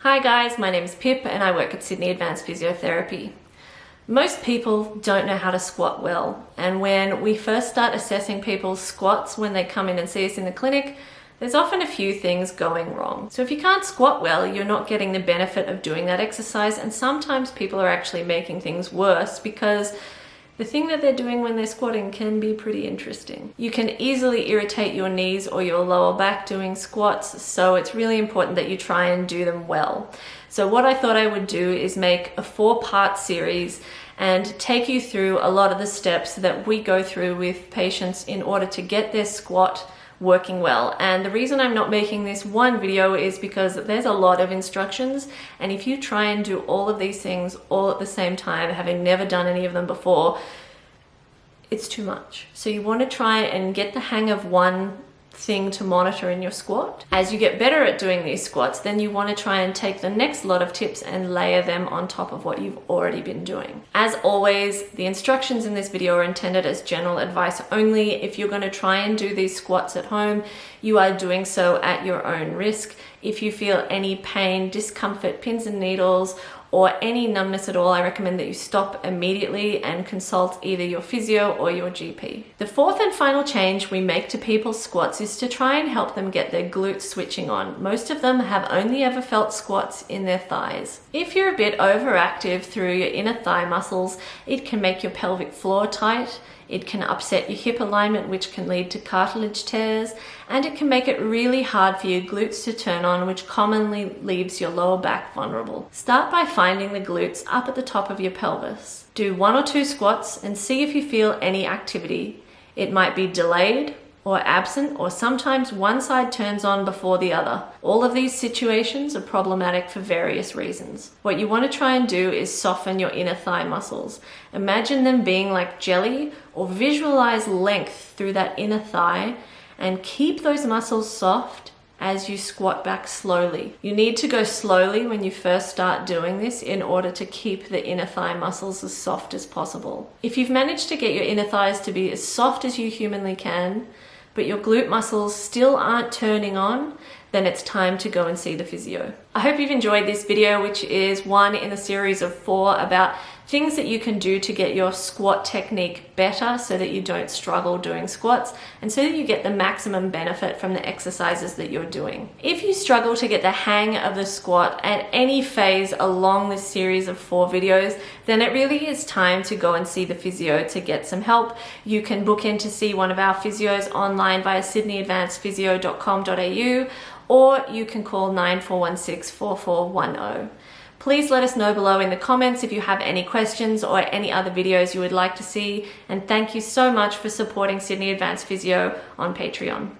Hi guys, my name is Pip and I work at Sydney Advanced Physiotherapy. Most people don't know how to squat well, and when we first start assessing people's squats when they come in and see us in the clinic, there's often a few things going wrong. So if you can't squat well, you're not getting the benefit of doing that exercise, and sometimes people are actually making things worse because the thing that they're doing when they're squatting can be pretty interesting. You can easily irritate your knees or your lower back doing squats, so it's really important that you try and do them well. So what I thought I would do is make a 4-part series and take you through a lot of the steps that we go through with patients in order to get their squat working well. And the reason I'm not making this one video is because there's a lot of instructions, and if you try and do all of these things all at the same time, having never done any of them before, it's too much. So you want to try and get the hang of one thing to monitor in your squat. As you get better at doing these squats, then you want to try and take the next lot of tips and layer them on top of what you've already been doing. As always, the instructions in this video are intended as general advice only. If you're going to try and do these squats at home, you are doing so at your own risk. If you feel any pain, discomfort, pins and needles, or any numbness at all, I recommend that you stop immediately and consult either your physio or your GP. The fourth and final change we make to people's squats is to try and help them get their glutes switching on. Most of them have only ever felt squats in their thighs. If you're a bit overactive through your inner thigh muscles, it can make your pelvic floor tight. It can upset your hip alignment, which can lead to cartilage tears, and it can make it really hard for your glutes to turn on, which commonly leaves your lower back vulnerable. Start by finding the glutes up at the top of your pelvis. Do 1 or 2 squats and see if you feel any activity. It might be delayed or absent, or sometimes one side turns on before the other. All of these situations are problematic for various reasons. What you want to try and do is soften your inner thigh muscles. Imagine them being like jelly, or visualize length through that inner thigh and keep those muscles soft as you squat back slowly. You need to go slowly when you first start doing this in order to keep the inner thigh muscles as soft as possible. If you've managed to get your inner thighs to be as soft as you humanly can, but your glute muscles still aren't turning on, then it's time to go and see the physio. I hope you've enjoyed this video, which is one in a series of 4 about things that you can do to get your squat technique better so that you don't struggle doing squats and so that you get the maximum benefit from the exercises that you're doing. If you struggle to get the hang of the squat at any phase along this series of 4 videos, then it really is time to go and see the physio to get some help. You can book in to see one of our physios online via sydneyadvancedphysio.com.au, or you can call 9416 4410. Please let us know below in the comments if you have any questions or any other videos you would like to see, and thank you so much for supporting Sydney Advanced Physio on Patreon.